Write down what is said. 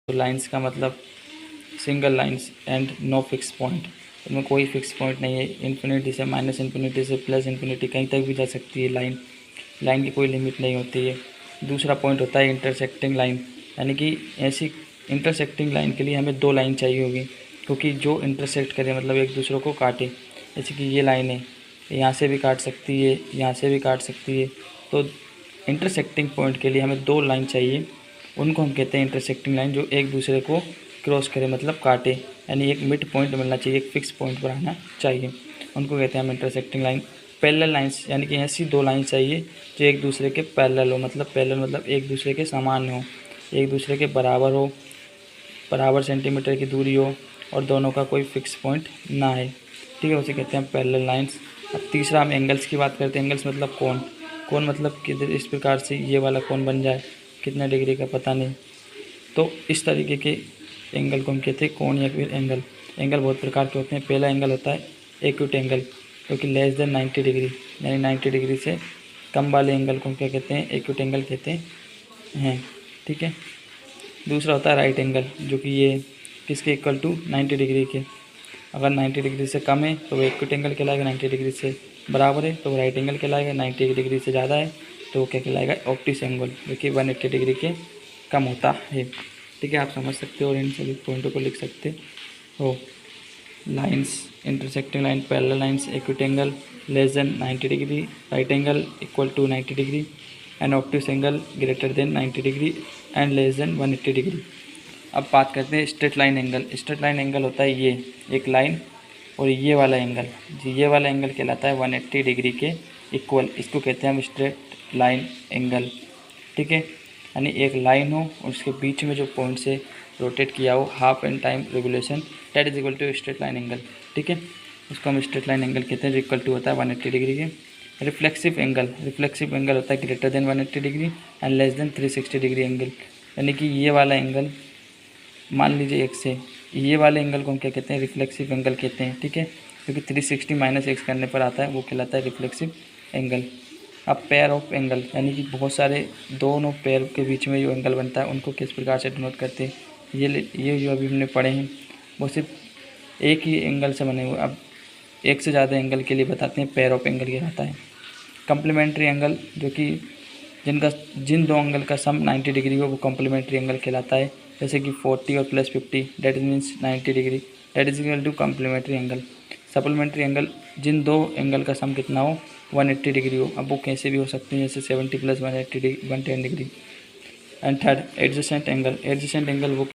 तो लाइंस का मतलब single lines and no fix point, इनमें कोई फिक्स पॉइंट नहीं है। इन्फिनिटी से माइनस इन्फिनिटी से प्लस इन्फिनिटी कहीं तक भी जा सकती है लाइन, लाइन की कोई लिमिट नहीं होती है। दूसरा पॉइंट होता है इंटरसेक्टिंग लाइन, यानी कि ऐसी इंटरसेक्टिंग लाइन के लिए हमें दो लाइन चाहिए होगी, क्योंकि जो इंटरसेक्ट करे मतलब एक दूसरे को काटे। जैसे कि ये लाइन है, यहाँ से भी काट सकती है, यहाँ से भी काट सकती है। तो इंटरसेक्टिंग पॉइंट के लिए हमें दो लाइन चाहिए, उनको हम कहते हैं इंटरसेक्टिंग लाइन, जो एक दूसरे को क्रॉस करे मतलब काटे, यानी एक मिड पॉइंट मिलना चाहिए, एक फिक्स पॉइंट पर आना चाहिए, उनको कहते हैं हम इंटरसेक्टिंग लाइन। पैरेलल लाइंस, यानी कि ऐसी दो लाइन चाहिए जो एक दूसरे के पैरेलल हो, मतलब पैरेलल मतलब एक दूसरे के समान हो, एक दूसरे के बराबर हो, बराबर सेंटीमीटर की दूरी हो और दोनों का कोई फिक्स पॉइंट ना है, ठीक है, उसे कहते हैं पैरेलल लाइंस। अब तीसरा हम एंगल्स की बात करते हैं। एंगल्स मतलब कोण, कोण मतलब कि इस प्रकार से ये वाला कोण बन जाए, कितना डिग्री का पता नहीं, तो इस तरीके के एंगल को हम कहते हैं कोण या फिर एंगल। एंगल बहुत प्रकार के होते हैं। पहला एंगल होता है एक्यूट एंगल, जो कि लेस देन 90 डिग्री, यानी 90 डिग्री से कम वाले एंगल को हम क्या कहते हैं, एक्यूट एंगल कहते हैं, ठीक है। दूसरा होता है राइट एंगल, जो कि ये किसके इक्वल टू 90 डिग्री के, अगर 90 डिग्री से कम है तो वो एक्यूट एंगल कहलाएगा, 90 डिग्री से बराबर है तो वो राइट एंगल कहलाएगा, 90 डिग्री से ज़्यादा है तो वो क्या कहलाएगा, ऑब्ट्यूस एंगल, जो कि 180 डिग्री के कम होता है, ठीक है। आप समझ सकते हो और इन सभी पॉइंटों को लिख सकते हो। Lines, intersecting line, parallel lines, acute angle, less than 90 degree, right angle equal to 90 degree and obtuse angle greater than 90 degree and less than 180 degree. अब बात करते हैं straight line angle. Straight line angle होता है ये एक line और ये वाला एंगल, जी ये वाला एंगल कहलाता है 180 डिग्री के इक्वल, इसको कहते हैं हम स्ट्रेट लाइन एंगल, ठीक है। यानी एक लाइन हो और उसके बीच में जो पॉइंट से रोटेट किया हो, half and time regulation, that is equal to straight line angle, ठीक है। उसको हम स्ट्रेट लाइन एंगल कहते हैं, जो इक्वल टू होता है 180 डिग्री के। रिफ्लेक्सिव एंगल, रिफ्लेक्सिव एंगल होता है greater than 180 degree and less then 360 degree angle, यानी कि ये वाला एंगल मान लीजिए एक से, ये वाले एंगल को हम क्या कहते हैं, रिफ्लेक्सिव एंगल कहते हैं, ठीक है, क्योंकि 360 माइनस एक्स करने पर आता है, वो कहलाता है रिफ्लेक्सिव एंगल। अब पेयर ऑफ एंगल, यानी कि बहुत सारे दोनों पेयर के बीच में जो एंगल बनता है उनको किस प्रकार से डिनोट करते हैं, ये जो अभी हमने पढ़े हैं वो सिर्फ एक ही एंगल से बने हुए। अब एक से ज़्यादा एंगल के लिए बताते हैं पेयर ऑफ एंगल कहलाता है। कम्प्लीमेंट्री एंगल, जो कि जिन दो एंगल का सम 90 डिग्री हो वो कम्प्लीमेंट्री एंगल कहलाता है, जैसे कि 40 और plus 50 that means 90 degree, that is equal to complementary angle. Supplementary angle, जिन दो एंगल का सम कितना हो 180 डिग्री हो, अब वो कैसे भी हो सकते हैं, जैसे 70 plus 110 degree. And third adjacent angle, adjacent angle वो